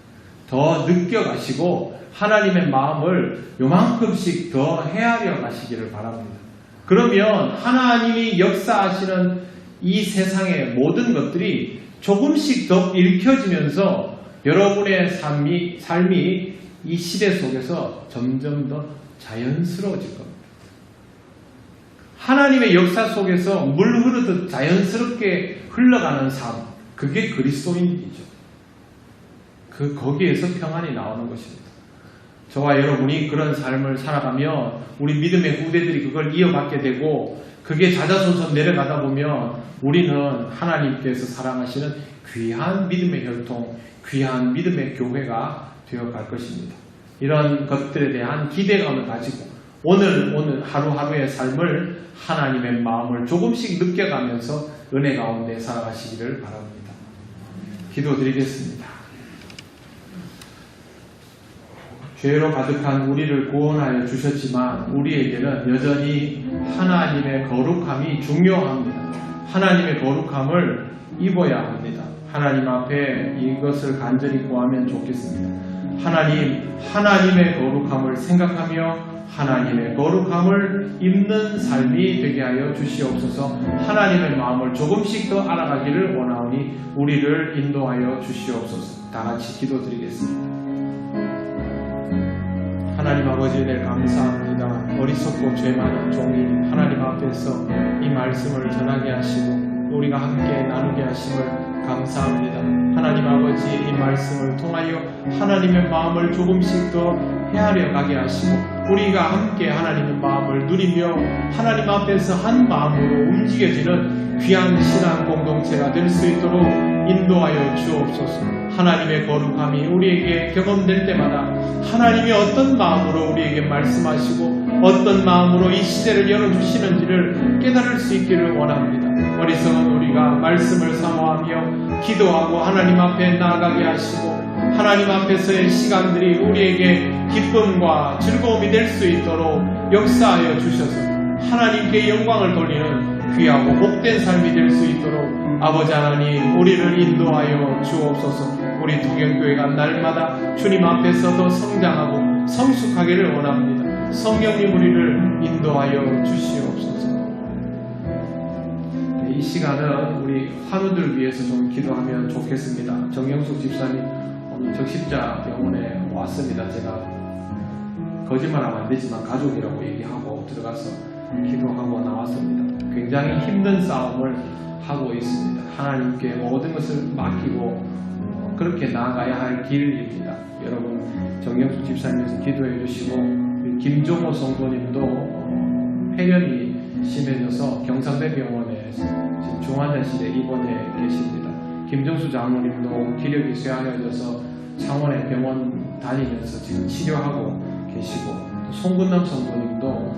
더 느껴가시고 하나님의 마음을 요만큼씩 더 헤아려 가시기를 바랍니다. 그러면 하나님이 역사하시는 이 세상의 모든 것들이 조금씩 더 읽혀지면서 여러분의 삶이 이 시대 속에서 점점 더 자연스러워질 겁니다. 하나님의 역사 속에서 물 흐르듯 자연스럽게 흘러가는 삶, 그게 그리스도인이죠. 거기에서 평안이 나오는 것입니다. 저와 여러분이 그런 삶을 살아가며 우리 믿음의 후대들이 그걸 이어받게 되고 그게 자자손손 내려가다 보면 우리는 하나님께서 사랑하시는 귀한 믿음의 혈통, 귀한 믿음의 교회가 되어갈 것입니다. 이런 것들에 대한 기대감을 가지고 오늘 하루하루의 삶을 하나님의 마음을 조금씩 느껴가면서 은혜 가운데 살아가시기를 바랍니다. 기도드리겠습니다. 죄로 가득한 우리를 구원하여 주셨지만 우리에게는 여전히 하나님의 거룩함이 중요합니다. 하나님의 거룩함을 입어야 합니다. 하나님 앞에 이것을 간절히 구하면 좋겠습니다. 하나님의 거룩함을 생각하며 하나님의 거룩함을 입는 삶이 되게 하여 주시옵소서. 하나님의 마음을 조금씩 더 알아가기를 원하오니 우리를 인도하여 주시옵소서. 다 같이 기도드리겠습니다. 하나님 아버지 은혜 감사합니다. 어리석고 죄 많은 종이 하나님 앞에서 이 말씀을 전하게 하시고 우리가 함께 나누게 하심을 감사합니다. 하나님 아버지 이 말씀을 통하여 하나님의 마음을 조금씩 더 헤아려 가게 하시고 우리가 함께 하나님의 마음을 누리며 하나님 앞에서 한 마음으로 움직여지는 귀한 신앙 공동체가 될 수 있도록 인도하여 주옵소서. 하나님의 거룩함이 우리에게 경험될 때마다 하나님이 어떤 마음으로 우리에게 말씀하시고 어떤 마음으로 이 시대를 열어주시는지를 깨달을 수 있기를 원합니다. 어리석은 우리가 말씀을 사모하며 기도하고 하나님 앞에 나아가게 하시고 하나님 앞에서의 시간들이 우리에게 기쁨과 즐거움이 될 수 있도록 역사하여 주셔서 하나님께 영광을 돌리는 귀하고 복된 삶이 될 수 있도록 아버지 하나님 우리를 인도하여 주옵소서. 우리 통영교회가 날마다 주님 앞에서 더 성장하고 성숙하기를 원합니다. 성령님 우리를 인도하여 주시옵소서. 이 시간은 우리 환우들 위해서 좀 기도하면 좋겠습니다. 정영숙 집사님 오늘 적십자 병원에 왔습니다. 제가 거짓말하면 안 되지만 가족이라고 얘기하고 들어가서 기도하고 나왔습니다. 굉장히 힘든 싸움을 하고 있습니다. 하나님께 모든 것을 맡기고 그렇게 나아가야 할 길입니다. 여러분 정영숙 집사님께서 기도해 주시고 김종호 성도님도 폐렴이 심해져서 경상대병원에 지금 중환자실에 입원해 계십니다. 김정수 장로님도 기력이 쇠하여져서 창원의 병원 다니면서 지금 치료하고 계시고 송근남 성도님도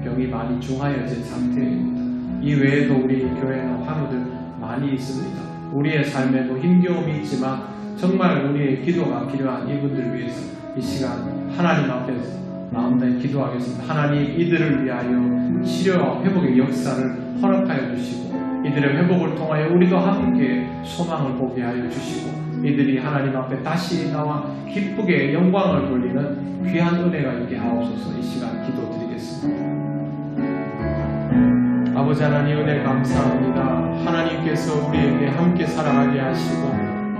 병이 많이 중하여진 상태입니다. 이 외에도 우리 교회는 환우들 많이 있습니다. 우리의 삶에도 힘겨움이 있지만 정말 우리의 기도가 필요한 이분들 위해서 이 시간 하나님 앞에서 마음 다해 기도하겠습니다. 하나님 이들을 위하여 치료와 회복의 역사를 허락하여 주시고 이들의 회복을 통하여 우리도 함께 소망을 보게 하여 주시고 이들이 하나님 앞에 다시 나와 기쁘게 영광을 돌리는 귀한 은혜가 있게 하옵소서. 이 시간 기도드리겠습니다. 아버지 하나님 은혜 감사합니다. 하나님께서 우리에게 함께 살아가게 하시고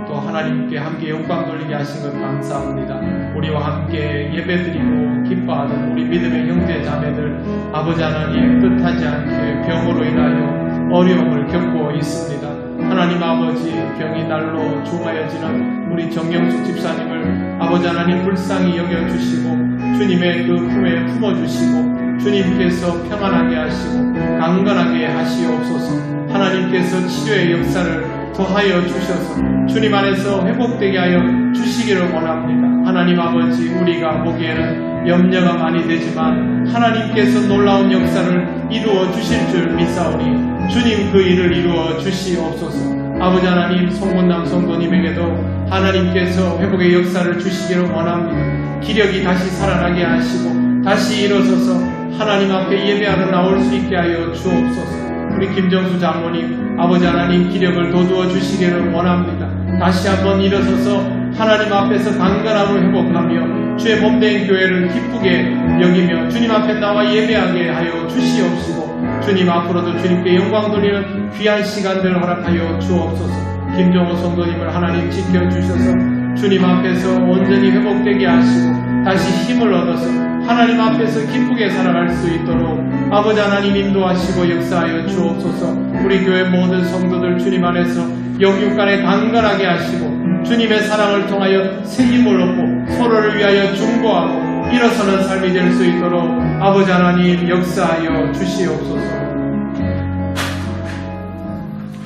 또 하나님께 함께 영광 돌리게 하신 것 감사합니다. 우리와 함께 예배드리고 기뻐하는 우리 믿음의 형제 자매들 아버지 하나님 뜻하지 않게 병으로 인하여 어려움을 겪고 있습니다. 하나님 아버지 병이 날로 중하여지는 우리 정영숙 집사님을 아버지 하나님 불쌍히 여겨주시고 주님의 그 품에 품어주시고 주님께서 평안하게 하시고 강건하게 하시옵소서. 하나님께서 치료의 역사를 더하여 주셔서 주님 안에서 회복되게 하여 주시기를 원합니다. 하나님 아버지, 우리가 보기에는 염려가 많이 되지만 하나님께서 놀라운 역사를 이루어 주실 줄 믿사오니 주님 그 일을 이루어 주시옵소서. 아버지 하나님, 송문남 성도님에게도 하나님께서 회복의 역사를 주시기를 원합니다. 기력이 다시 살아나게 하시고 다시 일어서서 하나님 앞에 예배하러 나올 수 있게 하여 주옵소서. 우리 김정수 장로님, 아버지 하나님 기력을 돋우어 주시기를 원합니다. 다시 한번 일어서서 하나님 앞에서 강건함을 회복하며 주의 몸된 교회를 기쁘게 여기며 주님 앞에 나와 예배하게 하여 주시옵시고 주님 앞으로도 주님께 영광 돌리는 귀한 시간들을 허락하여 주옵소서. 김정호 성도님을 하나님 지켜주셔서 주님 앞에서 온전히 회복되게 하시고 다시 힘을 얻어서 하나님 앞에서 기쁘게 살아갈 수 있도록 아버지 하나님 인도하시고 역사하여 주옵소서. 우리 교회 모든 성도들 주님 안에서 영육간에 강건하게 하시고 주님의 사랑을 통하여 새 힘을 얻고 서로를 위하여 중보하고 일어서는 삶이 될 수 있도록 아버지 하나님 역사하여 주시옵소서.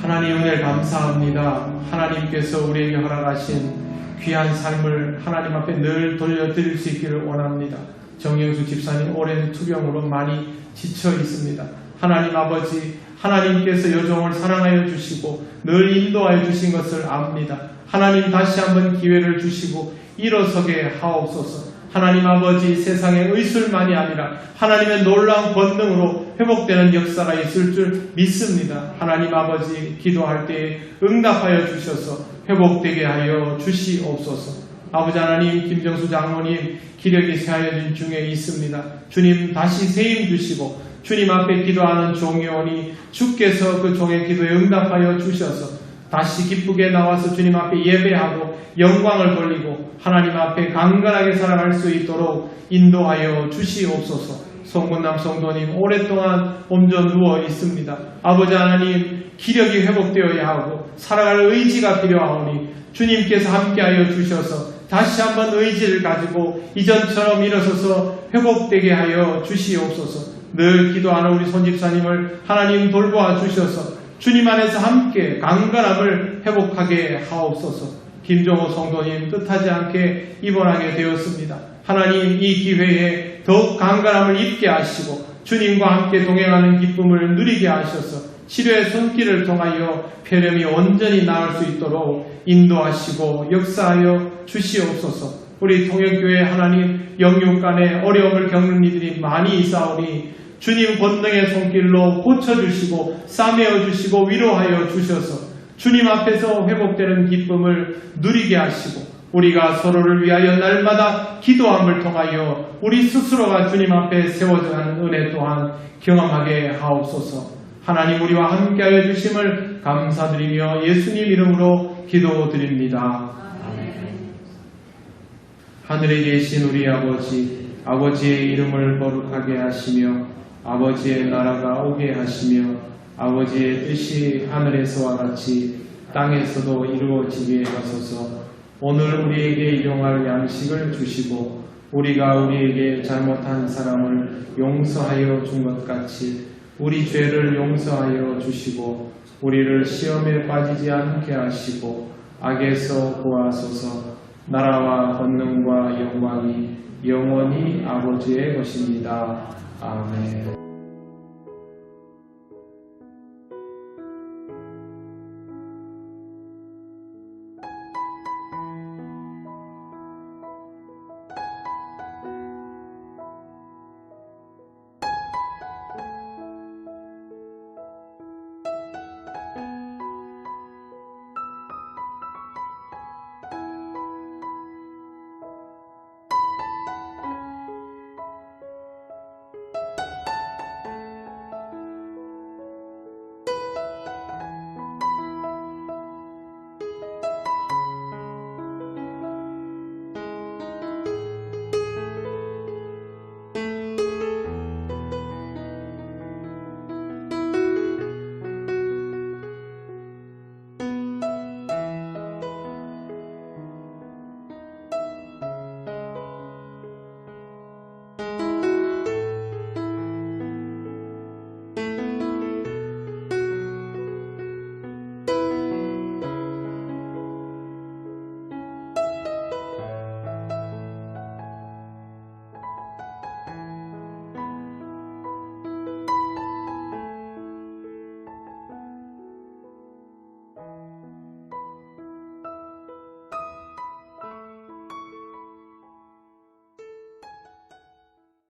하나님 은혜 감사합니다. 하나님께서 우리에게 허락하신 귀한 삶을 하나님 앞에 늘 돌려드릴 수 있기를 원합니다. 정영수 집사님 오랜 투병으로 많이 지쳐 있습니다. 하나님 아버지, 하나님께서 여종을 사랑하여 주시고 늘 인도하여 주신 것을 압니다. 하나님 다시 한번 기회를 주시고 일어서게 하옵소서. 하나님 아버지, 세상의 의술만이 아니라 하나님의 놀라운 권능으로 회복되는 역사가 있을 줄 믿습니다. 하나님 아버지, 기도할 때에 응답하여 주셔서 회복되게 하여 주시옵소서. 아버지 하나님, 김정수 장로님 기력이 쇠하여진 중에 있습니다. 주님 다시 세임 주시고 주님 앞에 기도하는 종이오니 주께서 그 종의 기도에 응답하여 주셔서 다시 기쁘게 나와서 주님 앞에 예배하고 영광을 돌리고 하나님 앞에 강건하게 살아갈 수 있도록 인도하여 주시옵소서. 송문남 성도님 오랫동안 옮겨 누워 있습니다. 아버지 하나님, 기력이 회복되어야 하고 살아갈 의지가 필요하오니 주님께서 함께하여 주셔서 다시 한번 의지를 가지고 이전처럼 일어서서 회복되게 하여 주시옵소서. 늘 기도하는 우리 손집사님을 하나님 돌보아 주셔서 주님 안에서 함께 강건함을 회복하게 하옵소서. 김종호 성도님 뜻하지 않게 입원하게 되었습니다. 하나님 이 기회에 더욱 강건함을 입게 하시고 주님과 함께 동행하는 기쁨을 누리게 하셔서 치료의 손길을 통하여 폐렴이 온전히 나을 수 있도록 인도하시고 역사하여 주시옵소서. 우리 통역교회 하나님 영육간에 어려움을 겪는 이들이 많이 있사오니 주님 권능의 손길로 고쳐주시고 싸매어주시고 위로하여 주셔서 주님 앞에서 회복되는 기쁨을 누리게 하시고 우리가 서로를 위하여 날마다 기도함을 통하여 우리 스스로가 주님 앞에 세워져 가는 은혜 또한 경험하게 하옵소서. 하나님 우리와 함께하여 주심을 감사드리며 예수님 이름으로 기도드립니다. 하늘에 계신 우리 아버지, 아버지의 이름을 거룩하게 하시며 아버지의 나라가 오게 하시며 아버지의 뜻이 하늘에서와 같이 땅에서도 이루어지게 하소서. 오늘 우리에게 일용할 양식을 주시고 우리가 우리에게 잘못한 사람을 용서하여 준 것 같이 우리 죄를 용서하여 주시고 우리를 시험에 빠지지 않게 하시고 악에서 구하소서. 나라와 권능과 영광이 영원히 아버지의 것입니다. 아멘.